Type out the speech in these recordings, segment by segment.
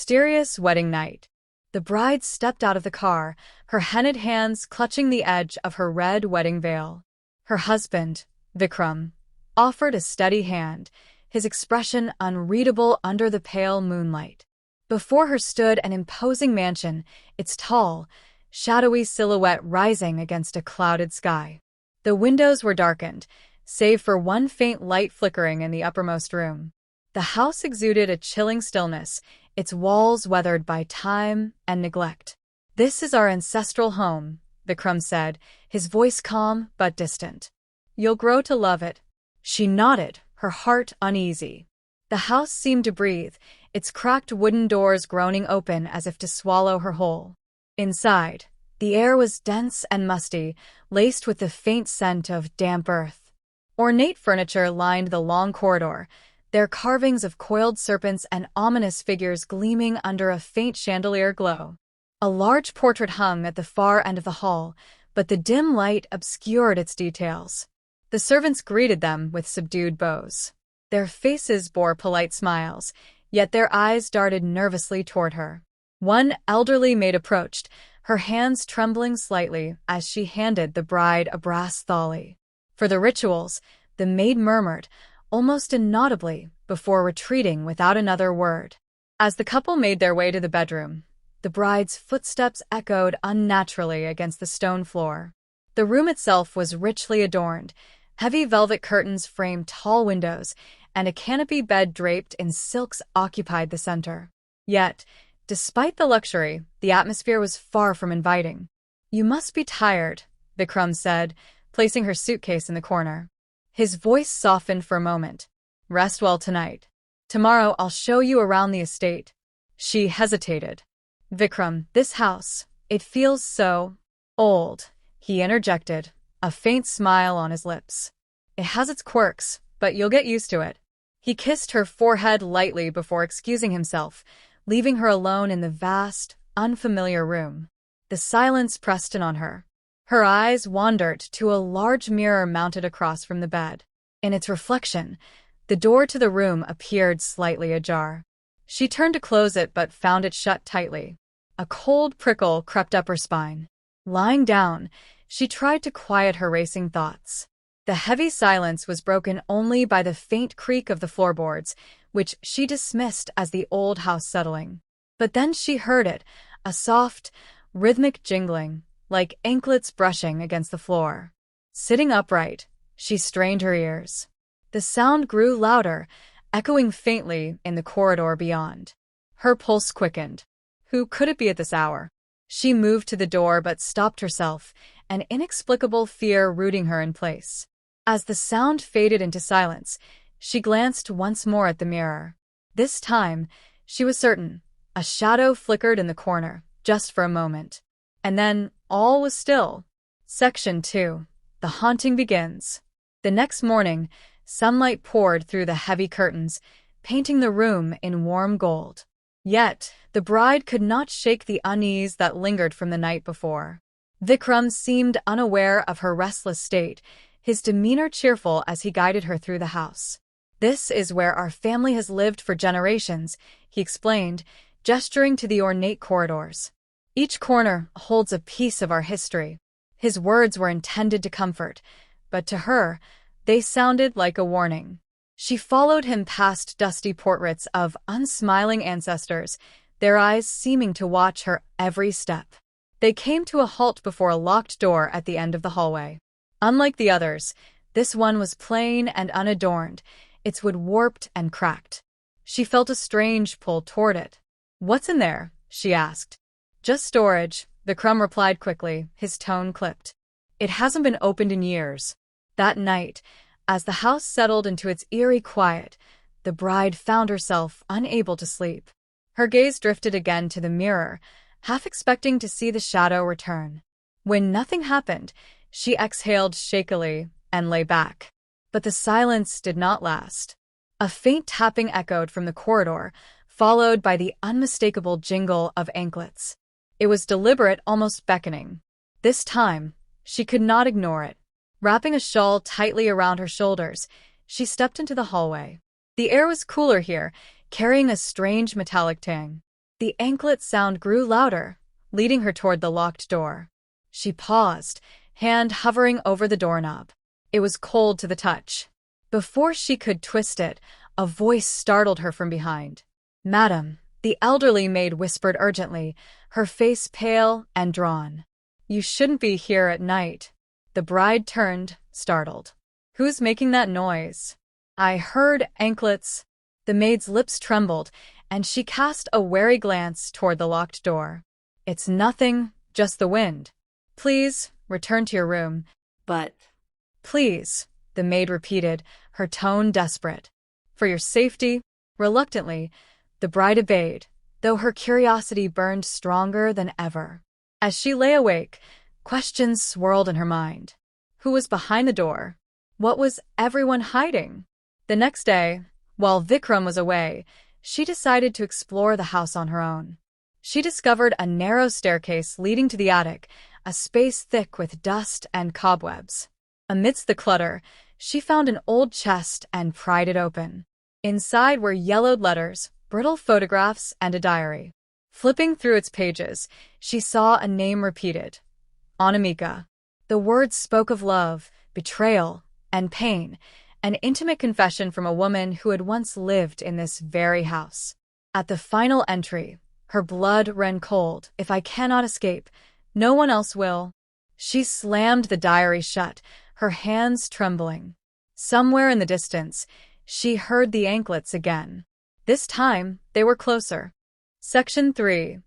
mysterious wedding night. The bride stepped out of the car, her henna'd hands clutching the edge of her red wedding veil. Her husband, Vikram, offered a steady hand, his expression unreadable under the pale moonlight. Before her stood an imposing mansion, its tall, shadowy silhouette rising against a clouded sky. The windows were darkened, save for one faint light flickering in the uppermost room. The house exuded a chilling stillness, its walls weathered by time and neglect. "This is our ancestral home," Vikram said, his voice calm but distant. "You'll grow to love it." She nodded, her heart uneasy. The house seemed to breathe, its cracked wooden doors groaning open as if to swallow her whole. Inside, the air was dense and musty, laced with the faint scent of damp earth. Ornate furniture lined the long corridor, their carvings of coiled serpents and ominous figures gleaming under a faint chandelier glow. A large portrait hung at the far end of the hall, but the dim light obscured its details. The servants greeted them with subdued bows. Their faces bore polite smiles, yet their eyes darted nervously toward her. One elderly maid approached, her hands trembling slightly as she handed the bride a brass thali. For the rituals, the maid murmured, almost inaudibly, before retreating without another word. As the couple made their way to the bedroom, the bride's footsteps echoed unnaturally against the stone floor. The room itself was richly adorned. Heavy velvet curtains framed tall windows, and a canopy bed draped in silks occupied the center. Yet, despite the luxury, the atmosphere was far from inviting. "You must be tired," Vikram said, placing her suitcase in the corner. His voice softened for a moment. "Rest well tonight. Tomorrow I'll show you around the estate." She hesitated. "Vikram, this house, it feels so old," he interjected, a faint smile on his lips. "It has its quirks, but you'll get used to it." He kissed her forehead lightly before excusing himself, leaving her alone in the vast, unfamiliar room. The silence pressed in on her. Her eyes wandered to a large mirror mounted across from the bed. In its reflection, the door to the room appeared slightly ajar. She turned to close it but found it shut tightly. A cold prickle crept up her spine. Lying down, she tried to quiet her racing thoughts. The heavy silence was broken only by the faint creak of the floorboards, which she dismissed as the old house settling. But then she heard it, a soft, rhythmic jingling, like anklets brushing against the floor. Sitting upright, she strained her ears. The sound grew louder, echoing faintly in the corridor beyond. Her pulse quickened. Who could it be at this hour? She moved to the door but stopped herself, an inexplicable fear rooting her in place. As the sound faded into silence, she glanced once more at the mirror. This time, she was certain, a shadow flickered in the corner, just for a moment. And then, all was still. Section 2. The haunting begins. The next morning, sunlight poured through the heavy curtains, painting the room in warm gold. Yet, the bride could not shake the unease that lingered from the night before. Vikram seemed unaware of her restless state, his demeanor cheerful as he guided her through the house. "This is where our family has lived for generations," he explained, gesturing to the ornate corridors. "Each corner holds a piece of our history." His words were intended to comfort, but to her, they sounded like a warning. She followed him past dusty portraits of unsmiling ancestors, their eyes seeming to watch her every step. They came to a halt before a locked door at the end of the hallway. Unlike the others, this one was plain and unadorned, its wood warped and cracked. She felt a strange pull toward it. "What's in there?" she asked. "Just storage," Vikram replied quickly, his tone clipped. "It hasn't been opened in years." That night, as the house settled into its eerie quiet, the bride found herself unable to sleep. Her gaze drifted again to the mirror, half expecting to see the shadow return. When nothing happened, she exhaled shakily and lay back. But the silence did not last. A faint tapping echoed from the corridor, followed by the unmistakable jingle of anklets. It was deliberate, almost beckoning. This time, she could not ignore it. Wrapping a shawl tightly around her shoulders, she stepped into the hallway. The air was cooler here, carrying a strange metallic tang. The anklet sound grew louder, leading her toward the locked door. She paused, hand hovering over the doorknob. It was cold to the touch. Before she could twist it, a voice startled her from behind. "Madam," the elderly maid whispered urgently, her face pale and drawn. "You shouldn't be here at night." The bride turned, startled. "Who's making that noise?" "I heard Anklets." The maid's lips trembled, and she cast a wary glance toward the locked door. "It's nothing, just the wind. Please, return to your room." "But—" "Please," the maid repeated, her tone desperate. "For your safety." Reluctantly, the bride obeyed, though her curiosity burned stronger than ever. As she lay awake, questions swirled in her mind. Who was behind the door? What was everyone hiding? The next day, while Vikram was away, she decided to explore the house on her own. She discovered a narrow staircase leading to the attic, a space thick with dust and cobwebs. Amidst the clutter, she found an old chest and pried it open. Inside were yellowed letters, brittle photographs, and a diary. Flipping through its pages, she saw a name repeated: Anamika. The words spoke of love, betrayal, and pain, an intimate confession from a woman who had once lived in this very house. At the final entry, her blood ran cold. "If I cannot escape, no one else will." She slammed the diary shut, her hands trembling. Somewhere in the distance, she heard the anklets again. This time, they were closer. Section 3.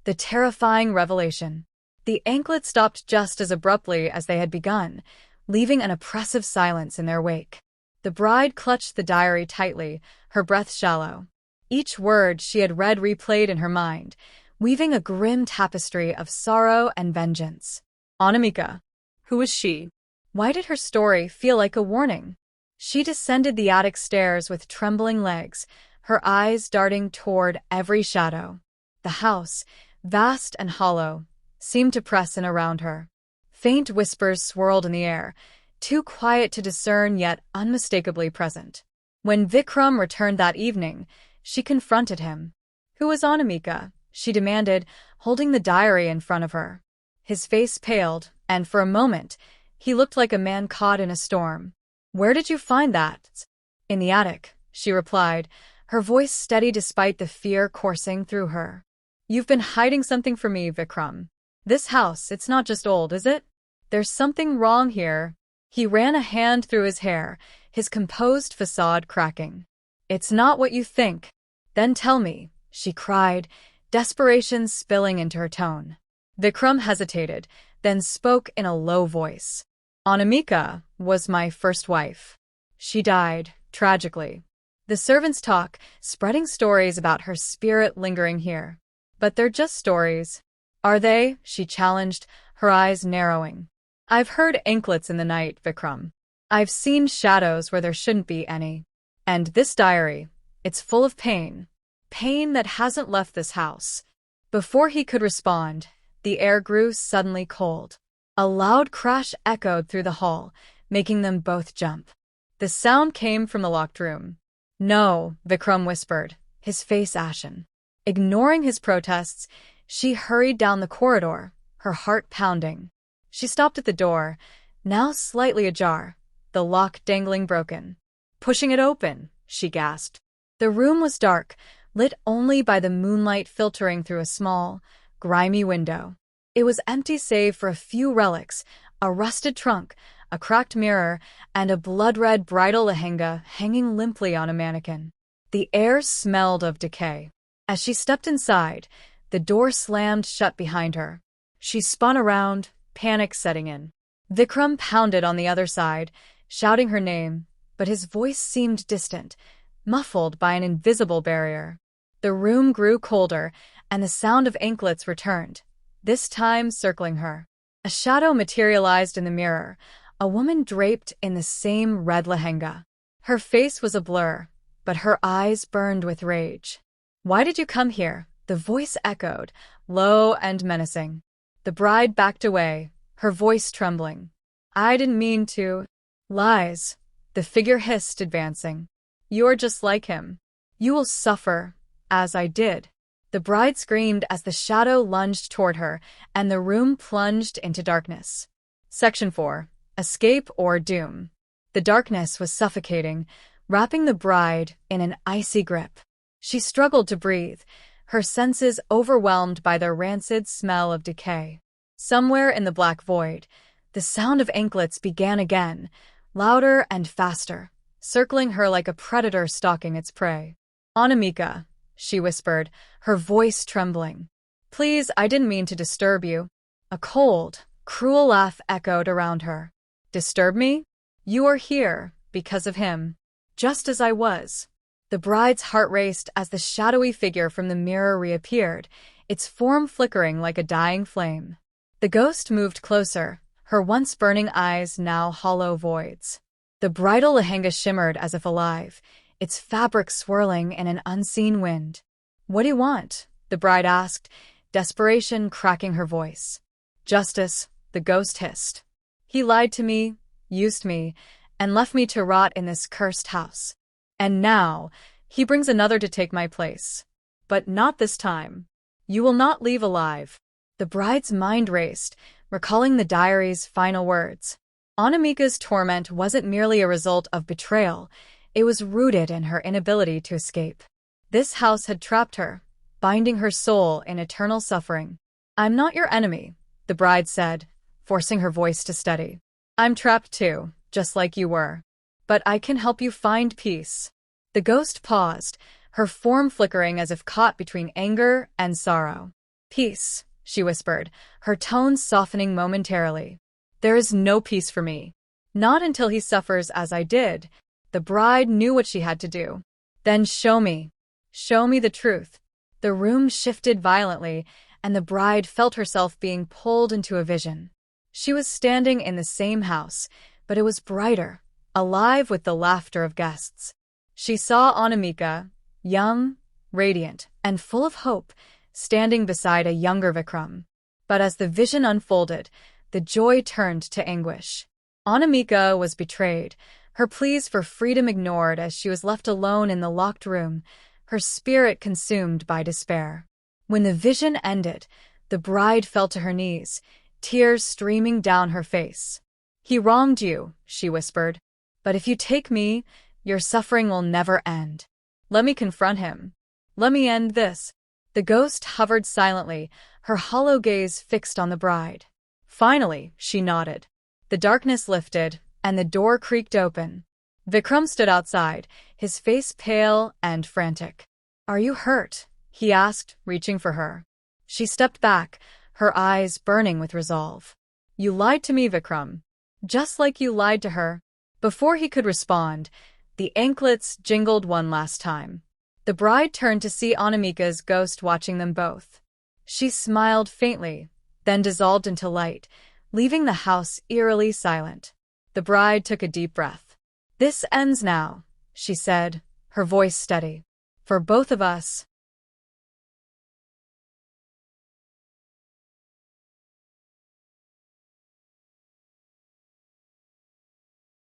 The Terrifying Revelation. The anklets stopped just as abruptly as they had begun, leaving an oppressive silence in their wake. The bride clutched the diary tightly, her breath shallow. Each word she had read replayed in her mind, weaving a grim tapestry of sorrow and vengeance. Anamika. Who was she? Why did her story feel like a warning? She descended the attic stairs with trembling legs, her eyes darting toward every shadow. The house, vast and hollow, seemed to press in around her. Faint whispers swirled in the air, too quiet to discern yet unmistakably present. When Vikram returned that evening, she confronted him. "Who was Anamika?" she demanded, holding the diary in front of her. His face paled, and for a moment, he looked like a man caught in a storm. "Where did you find that?" "In the attic," she replied, her voice steady despite the fear coursing through her. "You've been hiding something from me, Vikram. This house, it's not just old, is it? There's something wrong here." He ran a hand through his hair, his composed facade cracking. "It's not what you think." "Then tell me," she cried, desperation spilling into her tone. Vikram hesitated, then spoke in a low voice. "Anamika was my first wife. She died, tragically. The servants talk, spreading stories about her spirit lingering here. But they're just stories." "Are they?" she challenged, her eyes narrowing. "I've heard anklets in the night, Vikram. I've seen shadows where there shouldn't be any. And this diary, it's full of pain. Pain that hasn't left this house." Before he could respond, the air grew suddenly cold. A loud crash echoed through the hall, making them both jump. The sound came from the locked room. "No," Vikram whispered, his face ashen. Ignoring his protests, she hurried down the corridor, her heart pounding. She stopped at the door, now slightly ajar, the lock dangling broken. "Pushing it open," she gasped. The room was dark, lit only by the moonlight filtering through a small, grimy window. It was empty save for a few relics, a rusted trunk, a cracked mirror, and a blood-red bridal lehenga hanging limply on a mannequin. The air smelled of decay. As she stepped inside, the door slammed shut behind her. She spun around, panic setting in. Vikram pounded on the other side, shouting her name, but his voice seemed distant, muffled by an invisible barrier. The room grew colder, and the sound of anklets returned, this time circling her. A shadow materialized in the mirror, a woman draped in the same red lehenga. Her face was a blur, but her eyes burned with rage. "Why did you come here?" the voice echoed, low and menacing. The bride backed away, her voice trembling. "I didn't mean to." "Lies," the figure hissed, advancing. "You're just like him. You will suffer, as I did." The bride screamed as the shadow lunged toward her, and the room plunged into darkness. Section 4. Escape or Doom. The darkness was suffocating, wrapping the bride in an icy grip. She struggled to breathe, her senses overwhelmed by the rancid smell of decay. Somewhere in the black void, the sound of anklets began again, louder and faster, circling her like a predator stalking its prey. "Anamika," she whispered, her voice trembling. "Please, I didn't mean to disturb you." A cold, cruel laugh echoed around her. "Disturb me? You are here, because of him. Just as I was." The bride's heart raced as the shadowy figure from the mirror reappeared, its form flickering like a dying flame. The ghost moved closer, her once burning eyes now hollow voids. The bridal lehenga shimmered as if alive, its fabric swirling in an unseen wind. "What do you want?" the bride asked, desperation cracking her voice. "Justice," the ghost hissed. "He lied to me, used me, and left me to rot in this cursed house. And now, he brings another to take my place. But not this time. You will not leave alive." The bride's mind raced, recalling the diary's final words. Anamika's torment wasn't merely a result of betrayal, it was rooted in her inability to escape. This house had trapped her, binding her soul in eternal suffering. "I'm not your enemy," the bride said, forcing her voice to steady. "I'm trapped too, just like you were. But I can help you find peace." The ghost paused, her form flickering as if caught between anger and sorrow. "Peace," she whispered, her tones softening momentarily. "There is no peace for me. Not until he suffers as I did." The bride knew what she had to do. "Then show me. Show me the truth." The room shifted violently, and the bride felt herself being pulled into a vision. She was standing in the same house, but it was brighter, alive with the laughter of guests. She saw Anamika, young, radiant, and full of hope, standing beside a younger Vikram. But as the vision unfolded, the joy turned to anguish. Anamika was betrayed, her pleas for freedom ignored as she was left alone in the locked room, her spirit consumed by despair. When the vision ended, the bride fell to her knees, tears streaming down her face. "He wronged you," she whispered. "But if you take me, your suffering will never end. Let me confront him. Let me end this." The ghost hovered silently, her hollow gaze fixed on the bride. Finally, she nodded. The darkness lifted, and the door creaked open. Vikram stood outside, his face pale and frantic. "Are you hurt?" he asked, reaching for her. She stepped back, her eyes burning with resolve. "You lied to me, Vikram. Just like you lied to her." Before he could respond, the anklets jingled one last time. The bride turned to see Anamika's ghost watching them both. She smiled faintly, then dissolved into light, leaving the house eerily silent. The bride took a deep breath. "This ends now," she said, her voice steady. "For both of us."